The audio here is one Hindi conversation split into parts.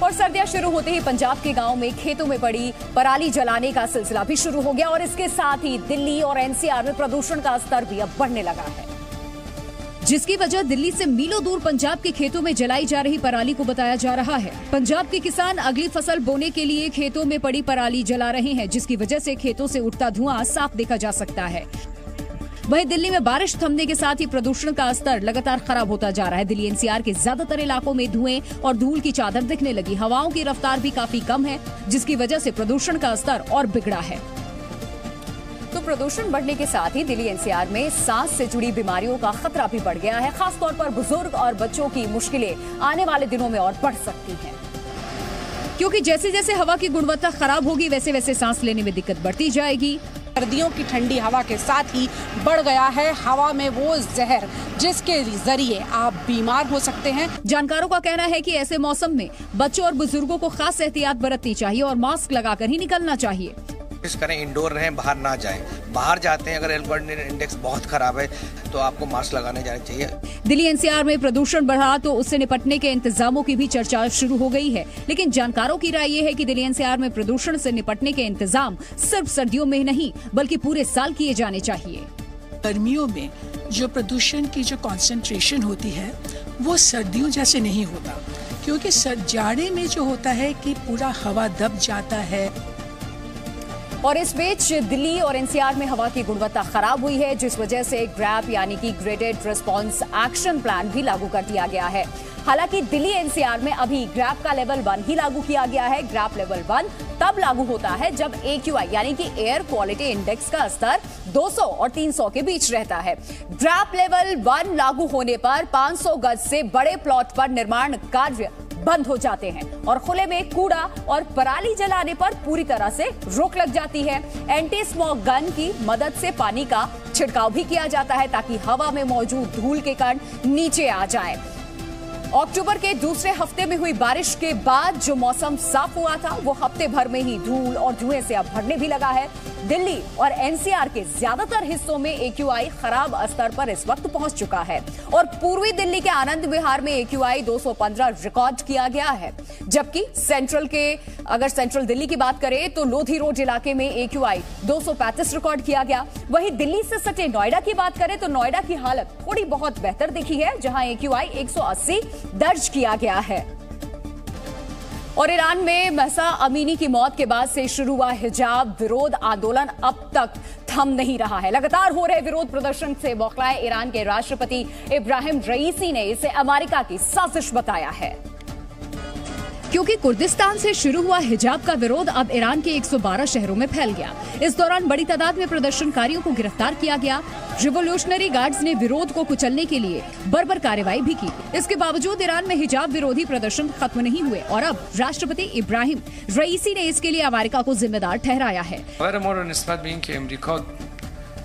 और सर्दियां शुरू होते ही पंजाब के गांव में खेतों में पड़ी पराली जलाने का सिलसिला भी शुरू हो गया और इसके साथ ही दिल्ली और एनसीआर में प्रदूषण का स्तर भी अब बढ़ने लगा है, जिसकी वजह दिल्ली से मीलों दूर पंजाब के खेतों में जलाई जा रही पराली को बताया जा रहा है। पंजाब के किसान अगली फसल बोने के लिए खेतों में पड़ी पराली जला रहे हैं, जिसकी वजह से खेतों से उठता धुआं साफ देखा जा सकता है। वहीं दिल्ली में बारिश थमने के साथ ही प्रदूषण का स्तर लगातार खराब होता जा रहा है। दिल्ली एनसीआर के ज्यादातर इलाकों में धुएं और धूल की चादर दिखने लगी। हवाओं की रफ्तार भी काफी कम है, जिसकी वजह से प्रदूषण का स्तर और बिगड़ा है। तो प्रदूषण बढ़ने के साथ ही दिल्ली एनसीआर में सांस से जुड़ी बीमारियों का खतरा भी बढ़ गया है। खासतौर पर बुजुर्ग और बच्चों की मुश्किलें आने वाले दिनों में और बढ़ सकती हैं, क्योंकि जैसे जैसे हवा की गुणवत्ता खराब होगी वैसे वैसे सांस लेने में दिक्कत बढ़ती जाएगी। सर्दियों की ठंडी हवा के साथ ही बढ़ गया है हवा में वो जहर जिसके जरिए आप बीमार हो सकते हैं। जानकारों का कहना है कि ऐसे मौसम में बच्चों और बुजुर्गों को खास एहतियात बरतनी चाहिए और मास्क लगाकर ही निकलना चाहिए। कोशिश करें इंडोर रहें, बाहर ना जाएं। बाहर जाते हैं अगर एल्कोहल इंडेक्स बहुत खराब है तो आपको मास्क लगाने जाना चाहिए। दिल्ली एनसीआर में प्रदूषण बढ़ा तो उससे निपटने के इंतजामों की भी चर्चा शुरू हो गई है, लेकिन जानकारों की राय ये है कि दिल्ली एनसीआर में प्रदूषण से निपटने के इंतजाम सिर्फ सर्दियों में नहीं बल्कि पूरे साल किए जाने चाहिए। गर्मियों में जो प्रदूषण की जो कॉन्सेंट्रेशन होती है वो सर्दियों जैसे नहीं होता, क्योंकि जाड़े में जो होता है कि पूरा हवा दब जाता है। और इस बीच दिल्ली और एनसीआर में हवा की गुणवत्ता खराब हुई है, जिस वजह से ग्रैप यानी कि ग्रेडेड रिस्पांस एक्शन प्लान भी लागू कर दिया गया है। हालांकि दिल्ली एनसीआर में अभी ग्रैप का लेवल 1 ही लागू किया गया है। ग्रैप लेवल 1 तब लागू होता है जब AQI यानी कि एयर क्वालिटी इंडेक्स का स्तर 200 और 300 के बीच रहता है। ग्रैप लेवल 1 लागू होने पर 500 गज से बड़े प्लॉट पर निर्माण कार्य बंद हो जाते हैं और खुले में कूड़ा और पराली जलाने पर पूरी तरह से रोक लग जाती है। एंटी स्मॉग गन की मदद से पानी का छिड़काव भी किया जाता है ताकि हवा में मौजूद धूल के कण नीचे आ जाएं। अक्टूबर के दूसरे हफ्ते में हुई बारिश के बाद जो मौसम साफ हुआ था वो हफ्ते भर में ही धूल और धुएं से अब भरने भी लगा है। दिल्ली और एनसीआर के ज्यादातर हिस्सों में AQI खराब स्तर पर इस वक्त पहुंच चुका है और पूर्वी दिल्ली के आनंद विहार में AQI 215 रिकॉर्ड किया गया है, जबकि अगर सेंट्रल दिल्ली की बात करें तो लोधी रोड इलाके में AQI 235 रिकॉर्ड किया गया। वहीं दिल्ली से सटे नोएडा की बात करें तो नोएडा की हालत थोड़ी बहुत बेहतर दिखी है, जहां AQI 180 दर्ज किया गया है। और ईरान में महसा अमीनी की मौत के बाद से शुरू हुआ हिजाब विरोध आंदोलन अब तक थम नहीं रहा है। लगातार हो रहे विरोध प्रदर्शन से बौखलाए ईरान के राष्ट्रपति इब्राहिम रईसी ने इसे अमेरिका की साजिश बताया है, क्योंकि कुर्दिस्तान से शुरू हुआ हिजाब का विरोध अब ईरान के 112 शहरों में फैल गया। इस दौरान बड़ी तादाद में प्रदर्शनकारियों को गिरफ्तार किया गया। रिवोल्यूशनरी गार्ड्स ने विरोध को कुचलने के लिए बर्बर कार्रवाई भी की। इसके बावजूद ईरान में हिजाब विरोधी प्रदर्शन खत्म नहीं हुए और अब राष्ट्रपति इब्राहिम रईसी ने इसके लिए अमेरिका को जिम्मेदार ठहराया है।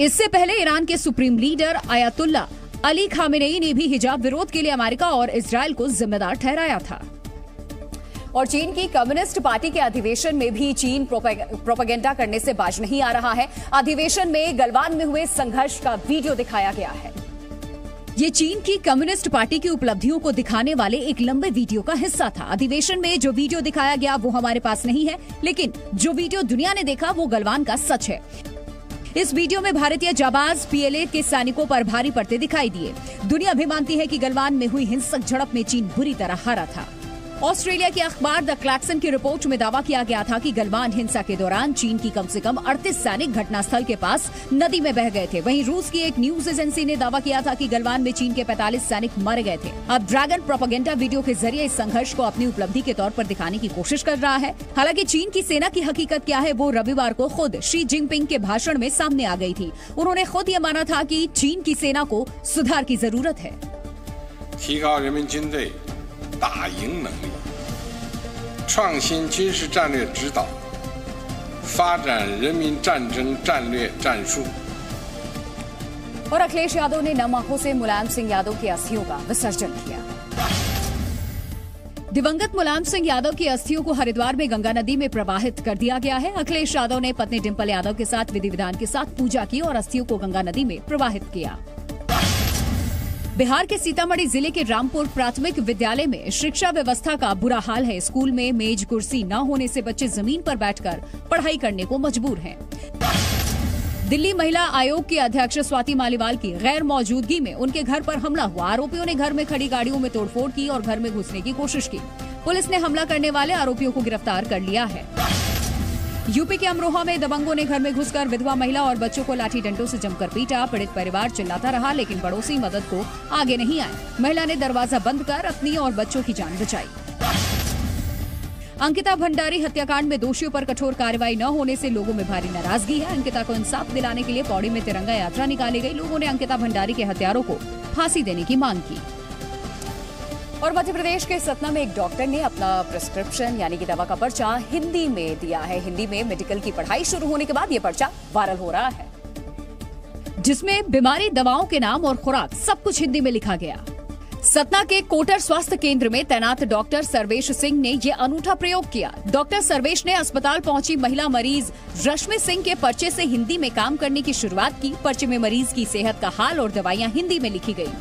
इससे पहले ईरान के supreme leader ayatollah Ali Khamenei ने भी हिजाब विरोध के लिए अमेरिका और इजराइल को जिम्मेदार ठहराया था। और चीन की कम्युनिस्ट पार्टी के अधिवेशन में भी चीन प्रोपेगेंडा करने से बाज नहीं आ रहा है। अधिवेशन में गलवान में हुए संघर्ष का वीडियो दिखाया गया है। ये चीन की कम्युनिस्ट पार्टी की उपलब्धियों को दिखाने वाले एक लंबे वीडियो का हिस्सा था। अधिवेशन में जो वीडियो दिखाया गया वो हमारे पास नहीं है, लेकिन जो वीडियो दुनिया ने देखा वो गलवान का सच है। इस वीडियो में भारतीय जाबाज PLA के सैनिकों पर भारी पड़ते दिखाई दिए। दुनिया भी मानती है कि गलवान में हुई हिंसक झड़प में चीन बुरी तरह हारा था। ऑस्ट्रेलिया के अखबार द क्लैक्सन की रिपोर्ट में दावा किया गया था कि गलवान हिंसा के दौरान चीन की कम से कम 38 सैनिक घटनास्थल के पास नदी में बह गए थे। वहीं रूस की एक न्यूज एजेंसी ने दावा किया था कि गलवान में चीन के 45 सैनिक मर गए थे। अब ड्रैगन प्रोपेगेंडा वीडियो के जरिए इस संघर्ष को अपनी उपलब्धि के तौर पर दिखाने की कोशिश कर रहा है। हालांकि चीन की सेना की हकीकत क्या है वो रविवार को खुद शी जिनपिंग के भाषण में सामने आ गई थी। उन्होंने खुद ये माना था कि चीन की सेना को सुधार की जरूरत है। 创新军事战略指导，发展人民战争战略战术。और अखिलेश यादव ने नम आंखों से मुलायम सिंह यादव की अस्थियों का विसर्जन किया। दिवंगत मुलायम सिंह यादव की अस्थियों को हरिद्वार में गंगा नदी में प्रवाहित कर दिया गया है। अखिलेश यादव ने पत्नी डिंपल यादव के साथ विधि विधान के साथ पूजा की और अस्थियों को गंगा नदी में प्रवाहित किया। बिहार के सीतामढ़ी जिले के रामपुर प्राथमिक विद्यालय में शिक्षा व्यवस्था का बुरा हाल है। स्कूल में मेज कुर्सी न होने से बच्चे जमीन पर बैठकर पढ़ाई करने को मजबूर हैं। दिल्ली महिला आयोग की अध्यक्ष स्वाति मालीवाल की गैर मौजूदगी में उनके घर पर हमला हुआ। आरोपियों ने घर में खड़ी गाड़ियों में तोड़फोड़ की और घर में घुसने की कोशिश की। पुलिस ने हमला करने वाले आरोपियों को गिरफ्तार कर लिया है। यूपी के अमरोहा में दबंगों ने घर में घुसकर विधवा महिला और बच्चों को लाठी डंडों से जमकर पीटा। पीड़ित परिवार चिल्लाता रहा, लेकिन पड़ोसी मदद को आगे नहीं आए। महिला ने दरवाजा बंद कर अपनी और बच्चों की जान बचाई। अंकिता भंडारी हत्याकांड में दोषियों पर कठोर कार्रवाई न होने से लोगों में भारी नाराजगी है। अंकिता को इंसाफ दिलाने के लिए पौड़ी में तिरंगा यात्रा निकाली गई। लोगों ने अंकिता भंडारी के हत्यारों को फांसी देने की मांग की। और मध्य प्रदेश के सतना में एक डॉक्टर ने अपना प्रिस्क्रिप्शन यानी कि दवा का पर्चा हिंदी में दिया है। हिंदी में मेडिकल की पढ़ाई शुरू होने के बाद ये पर्चा वायरल हो रहा है, जिसमें बीमारी, दवाओं के नाम और खुराक सब कुछ हिंदी में लिखा गया। सतना के कोटर स्वास्थ्य केंद्र में तैनात डॉक्टर सर्वेश सिंह ने ये अनूठा प्रयोग किया। डॉक्टर सर्वेश ने अस्पताल पहुंची महिला मरीज रश्मि सिंह के पर्चे से हिंदी में काम करने की शुरुआत की। पर्चे में मरीज की सेहत का हाल और दवाइयां हिंदी में लिखी गई।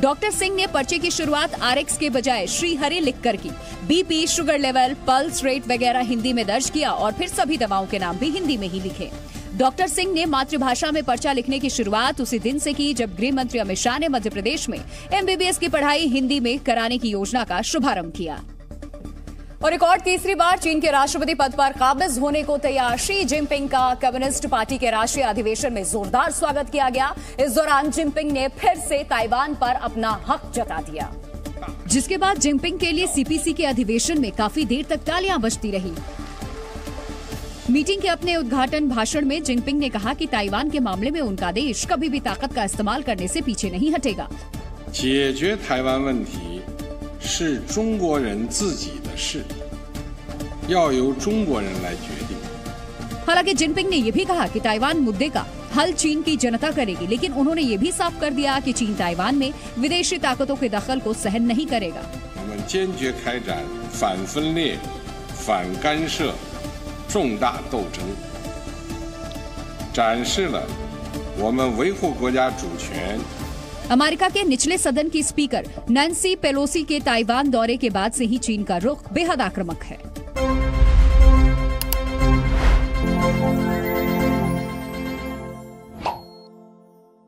डॉक्टर सिंह ने पर्चे की शुरुआत RX के बजाय श्री हरि लिखकर की। BP, sugar level, pulse rate वगैरह हिंदी में दर्ज किया और फिर सभी दवाओं के नाम भी हिंदी में ही लिखे। डॉक्टर सिंह ने मातृभाषा में पर्चा लिखने की शुरुआत उसी दिन से की जब गृह मंत्री अमित शाह ने मध्य प्रदेश में MBBS की पढ़ाई हिंदी में कराने की योजना का शुभारंभ किया। और रिकॉर्ड तीसरी बार चीन के राष्ट्रपति पद पर काबिज होने को तैयार शी जिनपिंग का कम्युनिस्ट पार्टी के राष्ट्रीय अधिवेशन में जोरदार स्वागत किया गया। इस दौरान जिनपिंग ने फिर से ताइवान पर अपना हक जता दिया, जिसके बाद जिनपिंग के लिए CPC के अधिवेशन में काफी देर तक तालियां बजती रही। मीटिंग के अपने उद्घाटन भाषण में जिनपिंग ने कहा कि ताइवान के मामले में उनका देश कभी भी ताकत का इस्तेमाल करने से पीछे नहीं हटेगा। 解决台湾问题是中国人自己的事，要由中国人来决定。 हालांकि जिनपिंग ने यह भी कहा कि ताइवान मुद्दे का हल चीन की जनता करेगी, लेकिन उन्होंने ये भी साफ कर दिया कि चीन ताइवान में विदेशी ताकतों के दखल को सहन नहीं करेगा। 我们坚决开展反分裂、反干涉重大斗争，展示了我们维护国家主权。 अमेरिका के निचले सदन की स्पीकर नैन्सी पेलोसी के ताइवान दौरे के बाद से ही चीन का रुख बेहद आक्रामक है।